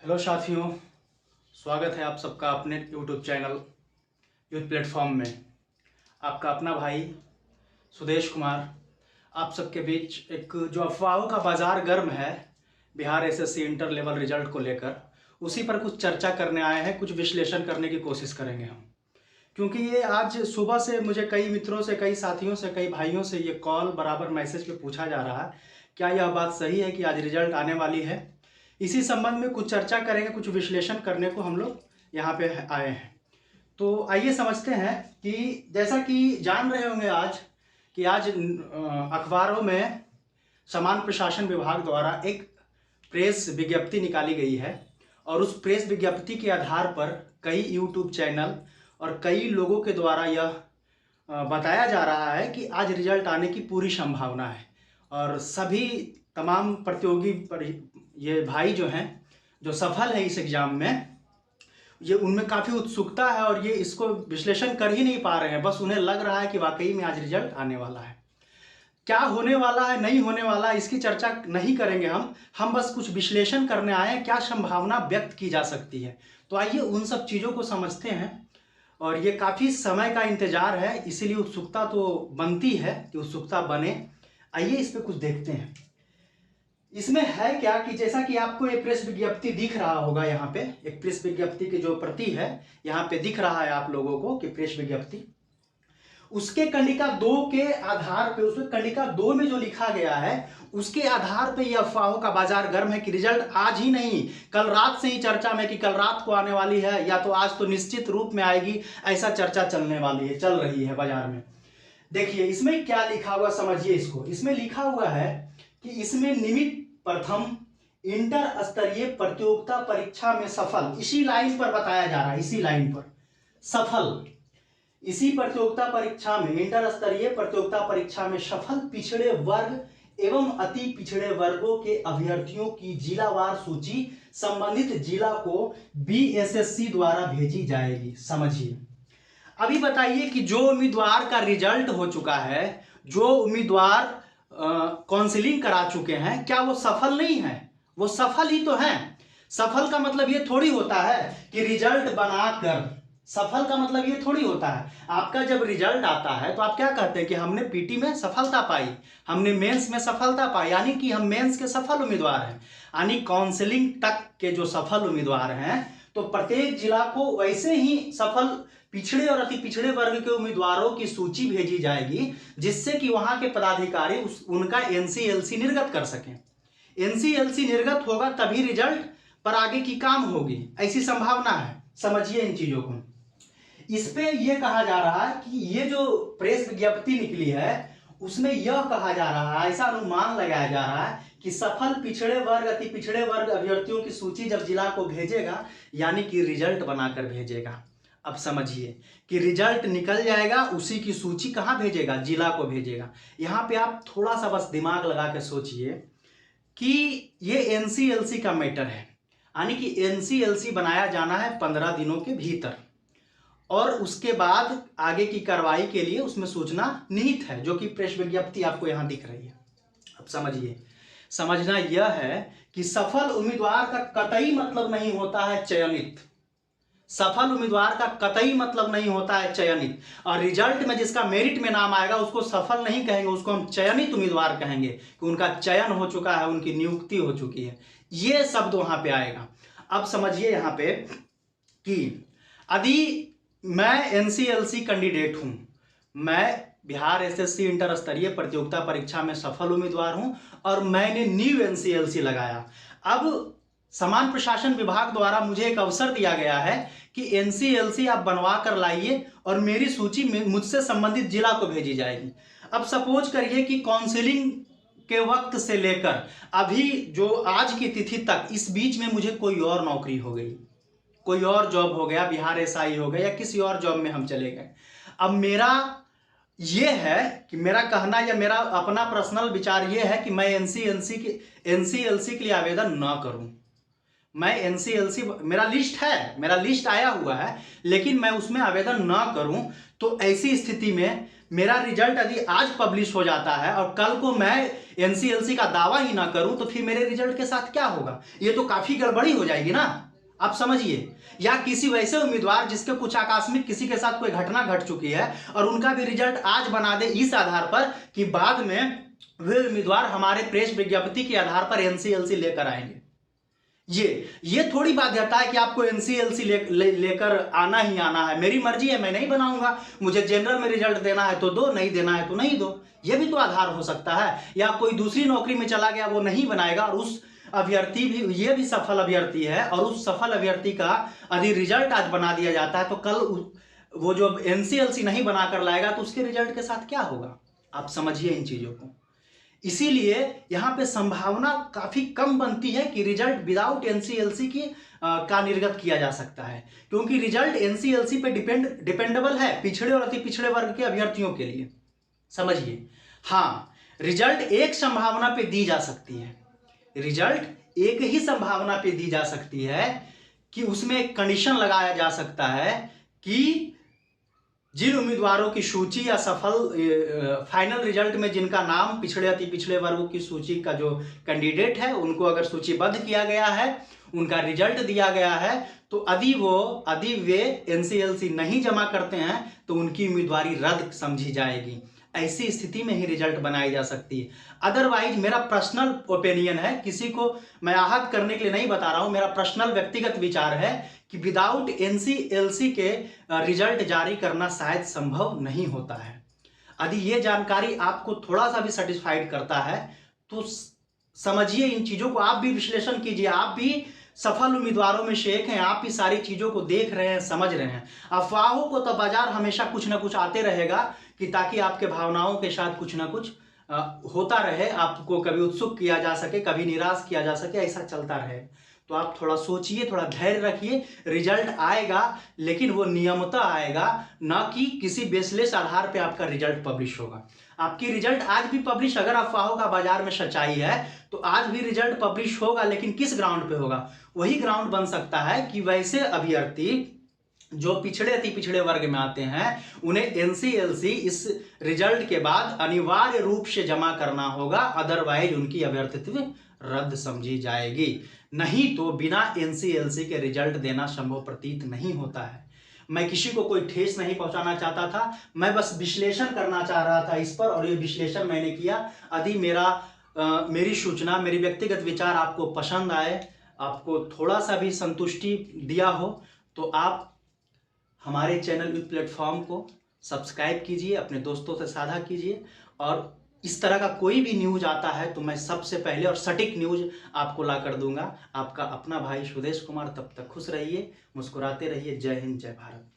Hello साथियों, स्वागत है आप सबका अपने यूट्यूब चैनल यूथ प्लेटफॉर्म में। आपका अपना भाई सुदेश कुमार आप सबके बीच एक जो अफवाहों का बाज़ार गर्म है Bihar SSC inter level result को लेकर, उसी पर कुछ चर्चा करने आए हैं। कुछ विश्लेषण करने की कोशिश करेंगे हम, क्योंकि ये आज सुबह से मुझे कई मित्रों से, कई साथियों से, कई भाइयों से ये कॉल बराबर मैसेज पे पूछा जा रहा है क्या यह बात सही है कि आज रिजल्ट आने वाली है। इसी संबंध में कुछ चर्चा करेंगे, कुछ विश्लेषण करने को हम लोग यहाँ पे आए हैं। तो आइए समझते हैं कि जैसा कि जान रहे होंगे आज अखबारों में समान प्रशासन विभाग द्वारा एक प्रेस विज्ञप्ति निकाली गई है, और उस प्रेस विज्ञप्ति के आधार पर कई यूट्यूब चैनल और कई लोगों के द्वारा यह बताया जा रहा है कि आज रिजल्ट आने की पूरी संभावना है। और सभी तमाम प्रतियोगी ये भाई जो हैं, जो सफल है इस एग्ज़ाम में, ये उनमें काफ़ी उत्सुकता है और ये इसको विश्लेषण कर ही नहीं पा रहे हैं। बस उन्हें लग रहा है कि वाकई में आज रिजल्ट आने वाला है। क्या होने वाला है, नहीं होने वाला है, इसकी चर्चा नहीं करेंगे हम बस कुछ विश्लेषण करने आए हैं, क्या संभावना व्यक्त की जा सकती है। तो आइए उन सब चीज़ों को समझते हैं। और ये काफ़ी समय का इंतज़ार है, इसीलिए उत्सुकता तो बनती है कि उत्सुकता बने। आइए इस पर कुछ देखते हैं। इसमें है क्या कि जैसा कि आपको एक प्रेस विज्ञप्ति दिख रहा होगा, यहाँ पे एक प्रेस विज्ञप्ति की जो प्रति है यहाँ पे दिख रहा है आप लोगों को कि प्रेस विज्ञप्ति, उसके कंडिका 2 के आधार पे, उसमें कंडिका 2 में जो लिखा गया है उसके आधार पे ये अफवाहों का बाजार गर्म है कि रिजल्ट आज ही नहीं, कल रात से ही चर्चा में कि कल रात को आने वाली है, या तो आज तो निश्चित रूप में आएगी, ऐसा चर्चा चल रही है बाजार में। देखिए इसमें क्या लिखा हुआ, समझिए इसको। इसमें लिखा हुआ है कि इसमें निमित्त प्रथम इंटर स्तरीय प्रतियोगिता परीक्षा में सफल, इसी लाइन पर बताया जा रहा है, इसी लाइन पर सफल, इसी प्रतियोगिता परीक्षा में, इंटर स्तरीय प्रतियोगिता परीक्षा में सफल पिछड़े वर्ग एवं अति पिछड़े वर्गों के अभ्यर्थियों की जिलावार सूची संबंधित जिला को बीएसएससी द्वारा भेजी जाएगी। समझिए, अभी बताइए कि जो उम्मीदवार का रिजल्ट हो चुका है, जो उम्मीदवार काउंसलिंग करा चुके हैं, क्या वो सफल नहीं है? वो सफल ही तो हैं। सफल का मतलब ये थोड़ी होता है कि रिजल्ट बनाकर, सफल का मतलब ये थोड़ी होता है। आपका जब रिजल्ट आता है तो आप क्या कहते हैं कि हमने पीटी में सफलता पाई, हमने मेंस में सफलता पाई, यानी कि हम मेंस के सफल उम्मीदवार हैं, यानी काउंसलिंग तक के जो सफल उम्मीदवार हैं। तो प्रत्येक जिला को वैसे ही सफल पिछड़े और अति पिछड़े वर्ग के उम्मीदवारों की सूची भेजी जाएगी, जिससे कि वहां के पदाधिकारी उनका एनसीएलसी निर्गत कर सकें। एनसीएलसी निर्गत होगा तभी रिजल्ट पर आगे की काम होगी, ऐसी संभावना है। समझिए इन चीजों को। इस पे यह कहा जा रहा है कि ये जो प्रेस विज्ञप्ति निकली है उसमें यह कहा जा रहा है, ऐसा अनुमान लगाया जा रहा है कि सफल पिछड़े वर्ग अति पिछड़े वर्ग अभ्यर्थियों की सूची जब जिला को भेजेगा, यानी कि रिजल्ट बनाकर भेजेगा। अब समझिए कि रिजल्ट निकल जाएगा, उसी की सूची कहाँ भेजेगा? जिला को भेजेगा। यहाँ पे आप थोड़ा सा बस दिमाग लगा के सोचिए कि ये एनसीएलसी का मैटर है, यानी कि एनसीएलसी बनाया जाना है 15 दिनों के भीतर, और उसके बाद आगे की कार्रवाई के लिए उसमें सूचना निहित है, जो कि प्रेस विज्ञप्ति आपको यहाँ दिख रही है। अब समझिए, समझना यह है कि सफल उम्मीदवार का कतई मतलब नहीं होता है चयनित, सफल उम्मीदवार का कतई मतलब नहीं होता है चयनित। और रिजल्ट में जिसका मेरिट में नाम आएगा उसको सफल नहीं कहेंगे, उसको हम चयनित उम्मीदवार कहेंगे कि उनका चयन हो चुका है, उनकी नियुक्ति हो चुकी है, ये शब्द वहां पे आएगा। अब समझिए यहाँ पे कि यदि मैं एनसीएलसी कैंडिडेट हूं, मैं बिहार एसएससी इंटर स्तरीय प्रतियोगिता परीक्षा में सफल उम्मीदवार हूं और मैंने न्यू एनसीएलसी लगाया। अब समान प्रशासन विभाग द्वारा मुझे एक अवसर दिया गया है कि एनसीएलसी आप बनवा कर लाइए और मेरी सूची मुझसे संबंधित जिला को भेजी जाएगी। अब सपोज करिए कि काउंसलिंग के वक्त से लेकर अभी जो आज की तिथि तक, इस बीच में मुझे कोई और नौकरी हो गई, कोई और जॉब हो गया, बिहार एसआई हो गया, या किसी और जॉब में हम चले गए। अब मेरा ये है कि मेरा कहना या मेरा अपना पर्सनल विचार ये है कि मैं एनसीएलसी के लिए आवेदन ना करूं। मैं एनसीएलसी, मेरा लिस्ट है, मेरा लिस्ट आया हुआ है, लेकिन मैं उसमें आवेदन ना करूं। तो ऐसी स्थिति में मेरा रिजल्ट यदि आज पब्लिश हो जाता है और कल को मैं एनसीएलसी का दावा ही ना करूं तो फिर मेरे रिजल्ट के साथ क्या होगा? ये तो काफी गड़बड़ी हो जाएगी ना, आप समझिए। या किसी वैसे उम्मीदवार जिसके कुछ आकस्मिक किसी के साथ कोई घटना घट चुकी है और उनका भी रिजल्ट आज बना दे इस आधार पर कि बाद में वे उम्मीदवार हमारे प्रेस विज्ञप्ति के आधार पर एनसीएलसी लेकर आएंगे। ये थोड़ी बाध्यता है कि आपको एनसीएलसी लेकर आना ही आना है। मेरी मर्जी है, मैं नहीं बनाऊंगा, मुझे जनरल में रिजल्ट देना है तो दो, नहीं देना है तो नहीं दो। ये भी तो आधार हो सकता है। या कोई दूसरी नौकरी में चला गया, वो नहीं बनाएगा और उस अभ्यर्थी भी, ये भी सफल अभ्यर्थी है और उस सफल अभ्यर्थी का यदि रिजल्ट आज बना दिया जाता है तो कल वो जो एनसीएलसी नहीं बनाकर लाएगा तो उसके रिजल्ट के साथ क्या होगा? आप समझिए इन चीजों को। इसीलिए यहाँ पे संभावना काफी कम बनती है कि रिजल्ट विदाउट एनसीएलसी की का निर्गत किया जा सकता है, क्योंकि रिजल्ट एनसीएलसी पे डिपेंडेबल है पिछड़े और अति पिछड़े वर्ग के अभ्यर्थियों के लिए। समझिए, हाँ, रिजल्ट एक संभावना पे दी जा सकती है, रिजल्ट एक ही संभावना पे दी जा सकती है कि उसमें एक कंडीशन लगाया जा सकता है कि जिन उम्मीदवारों की सूची या सफल फाइनल रिजल्ट में जिनका नाम पिछड़े अति पिछड़े वर्गों की सूची का जो कैंडिडेट है उनको अगर सूचीबद्ध किया गया है, उनका रिजल्ट दिया गया है, तो यदि वे एनसीएलसी नहीं जमा करते हैं तो उनकी उम्मीदवारी रद्द समझी जाएगी। ऐसी स्थिति में ही रिजल्ट बनाई जा सकती है। अदरवाइज मेरा पर्सनल ओपिनियन है, किसी को मैं आहत करने के लिए नहीं बता रहा हूं, मेरा पर्सनल व्यक्तिगत विचार है कि विदाउट एनसीएलसी के रिजल्ट जारी करना शायद संभव नहीं होता है। यदि ये जानकारी आपको थोड़ा सा भी सेटिस्फाइड करता है तो समझिए इन चीजों को, आप भी विश्लेषण कीजिए। आप भी सफल उम्मीदवारों में से एक हैं, आप भी सारी चीजों को देख रहे हैं, समझ रहे हैं। अफवाहों को तो बाजार हमेशा कुछ ना कुछ आते रहेगा कि ताकि आपके भावनाओं के साथ कुछ ना कुछ होता रहे, आपको कभी उत्सुक किया जा सके, कभी निराश किया जा सके, ऐसा चलता रहे। तो आप थोड़ा सोचिए, थोड़ा धैर्य रखिए। रिजल्ट आएगा लेकिन वो नियमतः आएगा, ना कि किसी बेसलेस आधार पे आपका रिजल्ट पब्लिश होगा। आपकी रिजल्ट आज भी पब्लिश, अगर अफवाहों का बाजार में सच्चाई है तो आज भी रिजल्ट पब्लिश होगा, लेकिन किस ग्राउंड पे होगा? वही ग्राउंड बन सकता है कि वैसे अभ्यर्थी जो पिछड़े अति पिछड़े वर्ग में आते हैं उन्हें एनसीएलसी इस रिजल्ट के बाद अनिवार्य रूप से जमा करना होगा, अदरवाइज उनकी अभ्यर्थित्व रद्द समझी जाएगी। नहीं तो बिना एनसीएलसी के रिजल्ट देना संभव प्रतीत नहीं होता है। मैं किसी को कोई ठेस नहीं पहुंचाना चाहता था, मैं बस विश्लेषण करना चाह रहा था इस पर, और ये विश्लेषण मैंने किया। यदि मेरी सूचना, मेरी व्यक्तिगत विचार आपको पसंद आए, आपको थोड़ा सा भी संतुष्टि दिया हो, तो आप हमारे चैनल यूथ प्लेटफॉर्म को सब्सक्राइब कीजिए, अपने दोस्तों से साझा कीजिए, और इस तरह का कोई भी न्यूज आता है तो मैं सबसे पहले और सटीक न्यूज आपको ला कर दूंगा। आपका अपना भाई सुदेश कुमार। तब तक खुश रहिए, मुस्कुराते रहिए। जय हिंद, जय भारत।